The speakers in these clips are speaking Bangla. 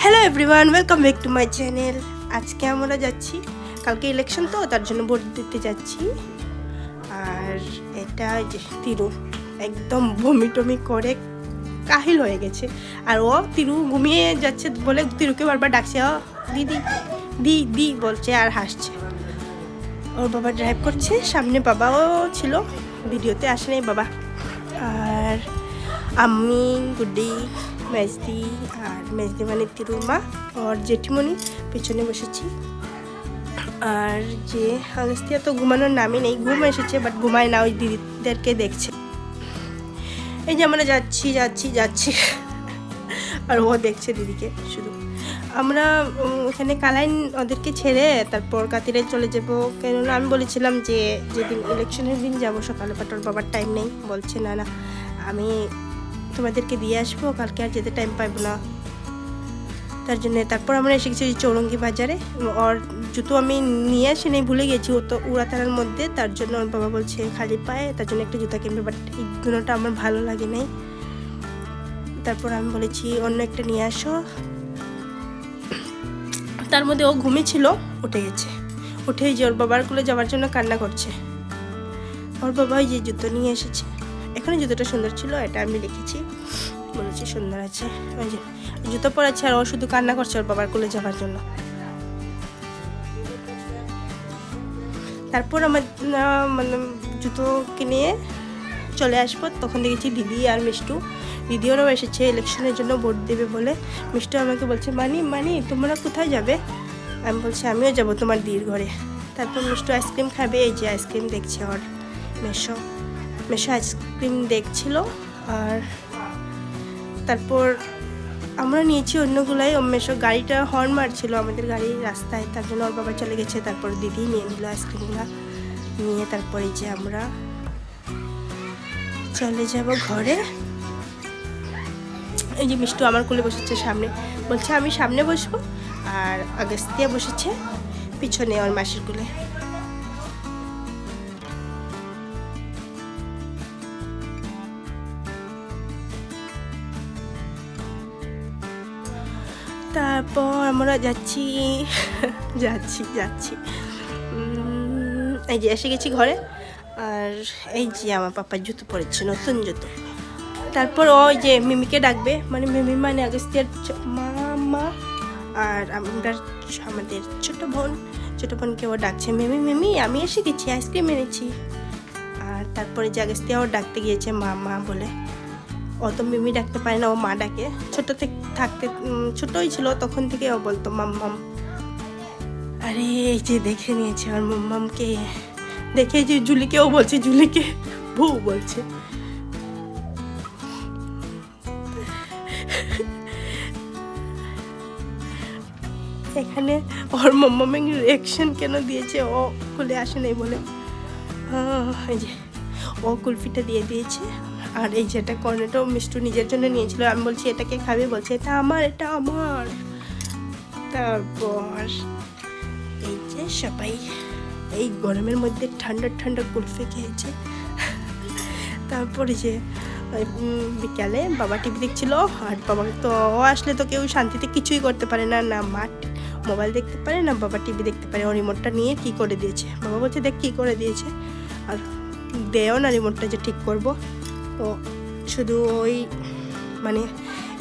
Hello everyone, welcome back to my channel. আজকে আমরা যাচ্ছি, কালকে ইলেকশন তো তার জন্য ভোট দিতে যাচ্ছি। আর এটা যে তিরু একদম বমি টমি করে কাহিল হয়ে গেছে। আর ও তিরু ঘুমিয়ে যাচ্ছে বলে তিরুকে বারবার ডাকছে, ও দিদি দি দি বলছে আর হাসছে। ওর বাবা ড্রাইভ করছে, সামনে বাবাও ছিল, ভিডিওতে আসে নাই বাবা। আর আমি গুড্ডি মেজদি, আর মেজদি মানে তিরুর মা আর জেঠিমণি পেছনে বসেছি। আর যে আগস্তিয়া তো ঘুমানোর নামই নেই, ঘুম এসেছে বাট ঘুমায় না, ওই দিদিদেরকে দেখছে। এই যে আমরা যাচ্ছি যাচ্ছি যাচ্ছি আর ও দেখছে দিদিকে শুধু। আমরা ওখানে কালাইন ওদেরকে ছেড়ে তারপর কাতিরে চলে যাবো, কেননা আমি বলেছিলাম যে যেদিন ইলেকশনের দিন যাবো সকালে, বাট ওর বাবার টাইম নেই, বলছে না না আমি তোমাদেরকে দিয়ে আসবো, কালকে আর যেতে টাইম পাইব না, তার জন্য। তারপর আমরা এসে গেছি চৌরঙ্গি বাজারে। ওর জুতো আমি নিয়ে আসি নেই, ভুলে গেছি, ও তো উড়াতারার মধ্যে, তার জন্য ওর বাবা বলছে খালি পায়ে, তার জন্য একটা জুতা কিনবে, বাট এই দুটোটা আমার ভালো লাগে নাই। তারপর আমি বলেছি অন্য একটা নিয়ে আসো। তার মধ্যে ও ঘুমিয়েছিল, উঠে গেছে, উঠে যে ওর বাবার কোলে যাওয়ার জন্য কান্না করছে। ওর বাবা ওই যে জুতো নিয়ে এসেছে, এখানে জুতোটা সুন্দর ছিল, এটা আমি লিখেছি, বলেছি সুন্দর আছে। ওই যে জুতো পরাচ্ছে আর ও শুধু কান্না করছে ওর বাবার কোলে যাওয়ার জন্য। তারপর আমার মানে জুতো কিনে চলে আসবো, তখন দেখেছি দিদি আর মিষ্টু, দিদিওরাও এসেছে ইলেকশনের জন্য ভোট দেবে বলে। মিষ্টু আমাকে বলছে মানি মানি তোমরা কোথায় যাবে? আমি বলছি আমিও যাব তোমার দিদির ঘরে। তারপর মিষ্টু আইসক্রিম খাবে, এই যে আইসক্রিম দেখছে ওর মেশো আইসক্রিম দেখছিল। আর তারপর আমরা নিয়েছি অন্যগুলাই, মেশো গাড়িটা হর্ন মারছিল আমাদের গাড়ি রাস্তায়, তার জন্য ওর বাবা চলে গেছে। তারপর দিদি নিয়ে নিল আইসক্রিমগুলো, নিয়ে তারপরে যে আমরা চলে যাব ঘরে। এই যে মিষ্টু আমার কোলে বসেছে সামনে, বলছে আমি সামনে বসবো, আর আগস্তিয়া বসেছে পিছনে ওর মাসির কোলে। তারপর আমরা যাচ্ছি যাচ্ছি যাচ্ছি এই যে এসে গেছি ঘরে। আর এই যে আমার পাপার জুতো পরেছে, নতুন জুতো। তারপর ওই যে মিমিকে ডাকবে, মানে মিমি মানে আগস্তিয়ার মা, আর আমাদের ছোট বোনকে ও ডাকছে মিমি মিমি আমি এসে গেছি, আইসক্রিম এনেছি। আর তারপরে যে আগস্তিয়া ও ডাকতে গিয়েছে মা বলে, ও তো মিমি ডাকতে পারে না, ও মা ডাকে। ছোট থেকে থাকতে ছোটই ছিল তখন থেকে ও বলতো মাম্মাম। আরে এই যে দেখে নিয়েছে আর মাম্মামকে দেখে, যে জুলিকেও বলছে, জুলিকে বউ বলছে। এখানে ওর মাম্মামের রিয়াকশন কেন দিয়েছে, ও খুলে আসে নাই বলে। এই যে ও কুলফিটা দিয়ে দিয়েছে। আর এই যে এটা কর্নেটাও মিষ্টু নিজের জন্য নিয়েছিল, আমি বলছি এটাকে খাবে, বলছে এটা আমার, এটা আমার। তারপর এই যে সবাই এই গরমের মধ্যে ঠান্ডা ঠান্ডা কুলফি খেয়েছে। তারপরে যে বিকালে বাবা টিভি দেখছিল, আর বাবা তো ও আসলে তো কেউ শান্তিতে কিছুই করতে পারে না, না মা মোবাইল দেখতে পারে না বাবা টিভি দেখতে পারে। ও রিমোটটা নিয়ে কি করে দিয়েছে, বাবা বলছে দেখ কি করে দিয়েছে, আর দেও না রিমোটটা যে ঠিক করবো। ও শুধু ওই মানে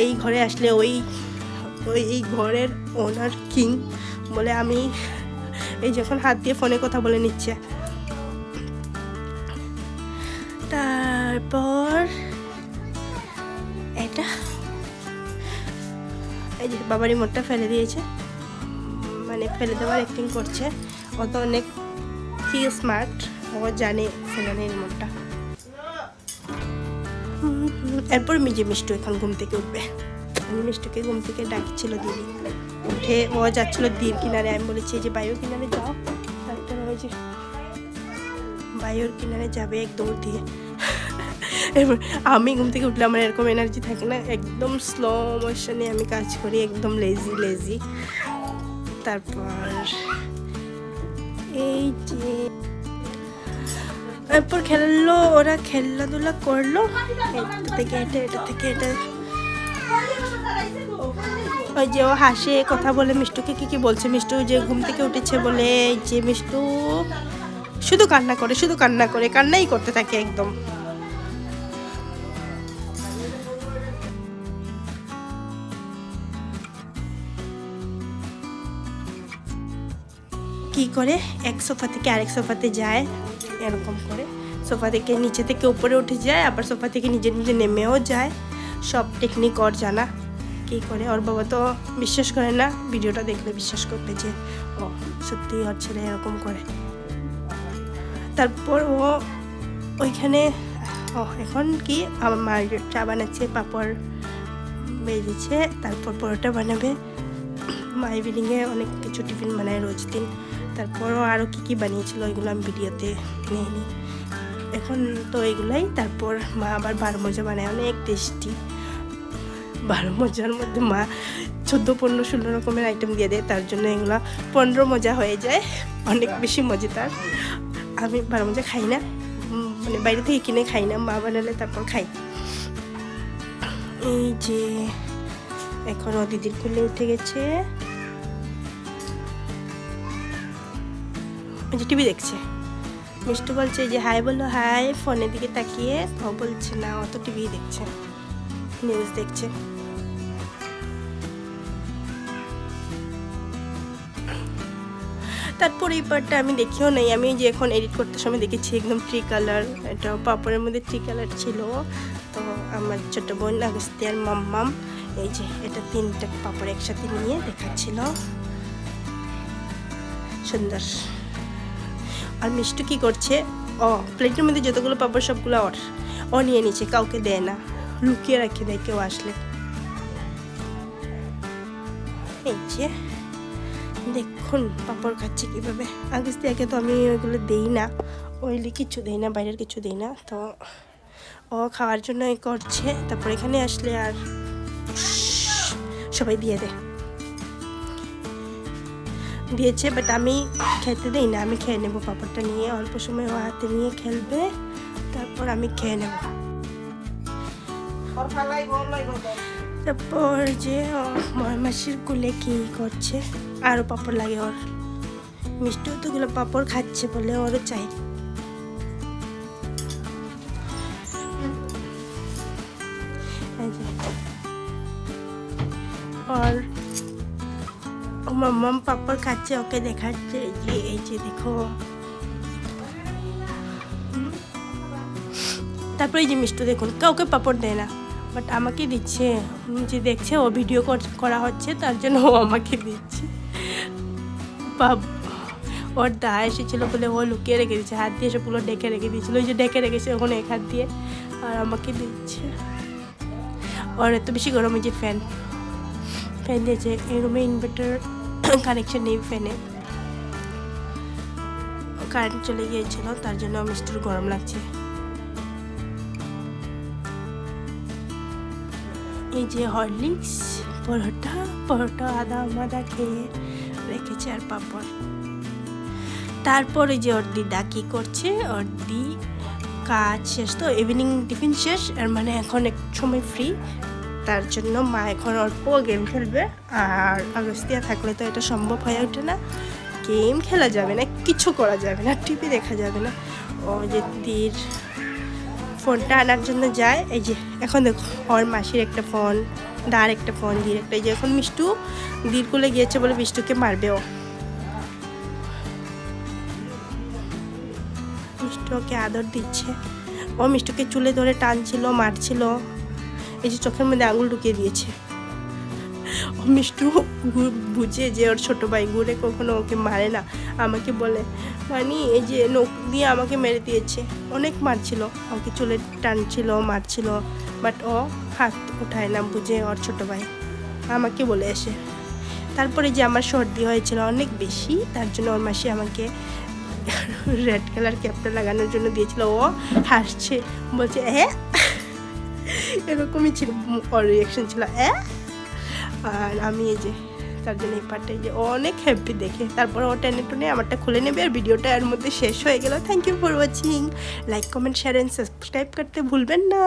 এই ঘরে আসলে ওই এই ঘরের ওনার কিং বলে, আমি এই যখন হাত দিয়ে ফোনে কথা বলে নিচ্ছে। তারপর এটা এই যে বাবা রিমোটটা ফেলে দিয়েছে, মানে ফেলে দেওয়ার অ্যাক্টিং করছে। ও তো অনেক কি স্মার্ট, ও জানে ফেলানে রিমোটটা। এরপর মিষ্টু এখন ঘুম থেকে উঠবে, আমি মিষ্টুকে ঘুম থেকে ডাকছিল দিদি, উঠে ও যাচ্ছিল দিদির কিনারে। আমি বলেছি যে বায়ুর কিনারে যাও, তারপর ওই যে বায়ুর কিনারে যাবে এক দৌড় দিয়ে। এবার আমি ঘুম থেকে উঠলে আমার এরকম এনার্জি থাকে না, একদম স্লো মোশনে আমি কাজ করি, একদম লেজি। তারপর এই যে এরপর খেললো, ওরা খেলাধুলা করলো, এটা থেকে এটা ওই যে ও হাসে কথা বলে মিষ্টুকে কি কি বলছে, মিষ্টু যে ঘুম থেকে উঠেছে বলে যে মিষ্টু শুধু কান্না করে, শুধু কান্না করে, কান্নাই করতে থাকে একদম। কি করে এক সোফা থেকে আরেক সোফাতে যায়, এরকম করে সোফা থেকে নিচে থেকে উপরে উঠে যায়, আবার সোফা থেকে নিজে নিজে নেমেও যায়। সব টেকনিক ওর জানা। কী করে ওর বাবা তো বিশ্বাস করে না, ভিডিওটা দেখলে বিশ্বাস করবে যে ও সত্যি ওর ছেলে এরকম করে। তারপর ও ওইখানে এখন কি আমার মা চা বানাচ্ছে, পাঁপড় বেজেছে, তারপর পরোটা বানাবে। মা ইভিনিংয়ে অনেক কিছু টিফিন বানায় রোজ দিন। তারপরও আরও কী বানিয়েছিল ওইগুলো আমি ভিডিওতে নিইনি, এখন তো এগুলাই। তারপর মা আবার 12 মজা বানায়, অনেক টেস্টি। 12 মজার মধ্যে মা 14, 15, 16 রকমের আইটেম দিয়ে দেয়, তার জন্য এগুলো 15 মজা হয়ে যায়, অনেক বেশি মজাদার। আমি 12 মজা খাই না, মানে বাইরে থেকে কিনে খাই না, মা বানালে তারপর খাই। এই যে এখনও দিদির কোলে উঠে গেছে, যে টিভি দেখছে। মিষ্টু বলছে যে হাই বলো, হাই, ফোনের দিকে তাকিয়ে। তো বলছে না, অত টিভি দেখছে, নিউজ দেখছে। তারপর এই পার্টটা আমি দেখিও নাই, আমি যে এখন এডিট করতে সময় দেখেছি একদম 3 কালার, এটা পাপড়ের মধ্যে 3 কালার ছিল। তো আমার ছোট বোন আগস্তিয়ার মাম্মাম এই যে এটা 3টা পাপড় একসাথে নিয়ে দেখাচ্ছিল, সুন্দর। আর মিষ্টু কি করছে, প্লেটের মধ্যে যতগুলো পাপড় সবগুলো ও নিয়ে নিচ্ছে, কাউকে দেয় না, লুকিয়ে রাখে দেয় কেউ আসলে। এই যে দেখুন পাপড় খাচ্ছে কীভাবে। আগস্তিয়াকে তো আমি ওইগুলো দেই না, ওইলি কিছু দেই না, বাইরের কিছু দেই না। তো ও খাওয়ার জন্য করছে। তারপর এখানে আসলে আর সবাই দিয়েছে, বাট আমি খেতে দেই না, আমি খেয়ে নেবো পাপড়টা নিয়ে। অল্প সময় ও হাতে নিয়ে খেলবে, তারপর আমি খেয়ে নেব। তারপর যে মাসির কুলে কি করছে, আরও পাপড় লাগে ওর। মিষ্টি তোগুলো পাপড় খাচ্ছে বলে ওরও চাই। আর মাম্মাম পাপড় খাচ্ছে, ওকে দেখাচ্ছে যে এই যে দেখো। তারপরে এই যে মিষ্টু দেখুন কাউকে পাপড় দেয় না, বাট আমাকে দিচ্ছে। যে দেখছে ও ভিডিও করা হচ্ছে, তার জন্য ও আমাকে দিচ্ছে। ওর দা এসেছিলো বলে ও লুকিয়ে রেখে দিচ্ছে, হাত দিয়ে সবগুলো ডেকে রেখে দিয়েছিলো, ওই যে ডেকে রেখেছে ওখানে এক হাত দিয়ে, আর আমাকে দিচ্ছে। ওর এত বেশি গরম, যে ফ্যান দিয়েছে। এই রুমে ইনভার্টার কানেকশন নেই, ফ্যানে কারেন্ট চলে গিয়েছিল, তার জন্য মিষ্টির গরম লাগছে। এই যে হরলিক্স, পরোটা আদা খেয়ে রেখেছে, আর পাপড়। তারপরে যে ওর দিদা কি করছে, ওর দি কাজ শেষ তো, ইভিনিং টিফিন শেষ, আর মানে এখন এক সময় ফ্রি, তার জন্য মা এখন অল্প গেম খেলবে। আর আগস্তিয়া থাকলে তো এটা সম্ভব হয়ে ওঠে না, গেম খেলা যাবে না, কিছু করা যাবে না, টিভি দেখা যাবে না। ও যে দির ফোনটা আনার জন্য যায়, এই যে এখন দেখো ওর মাসির একটা ফোন, দার একটা ফোন, দির একটা। এই যে এখন মিষ্টু দির কোলে গিয়েছে বলে মিষ্টুকে মারবে ও। মিষ্টু ওকে আদর দিচ্ছে, ও মিষ্টুকে চুলে ধরে টানছিল, মারছিল। এই যে চোখের মধ্যে আঙুল ঢুকিয়ে দিয়েছে। ও মিষ্টু বুঝে যে ওর ছোট ভাই, ঘুরে কখনো ওকে মারে না, আমাকে বলে মানে এই যে নখ দিয়ে আমাকে মেরে দিয়েছে। অনেক মারছিল, ওকে চুলে টানছিল, মারছিল, বাট ও হাত উঠায় না, বুঝে ওর ছোট ভাই, আমাকে বলে এসে। তারপরে যে আমার সর্দি হয়েছিল অনেক বেশি, তার জন্য ওর মাসি আমাকে রেড কালার ক্যাপটা লাগানোর জন্য দিয়েছিল। ও হাসছে, বলছে এরকমই ছিল ওর রিয়াকশন ছিল। আর আমি এই যে তার জন্য এই পার্টটা যে অনেক হ্যাপি দেখে। তারপর ও টেনে আমারটা খুলে নেবে, আর ভিডিওটা এর মধ্যে শেষ হয়ে গেল। Thank you for watching. Like, comment, share and subscribe করতে ভুলবেন না।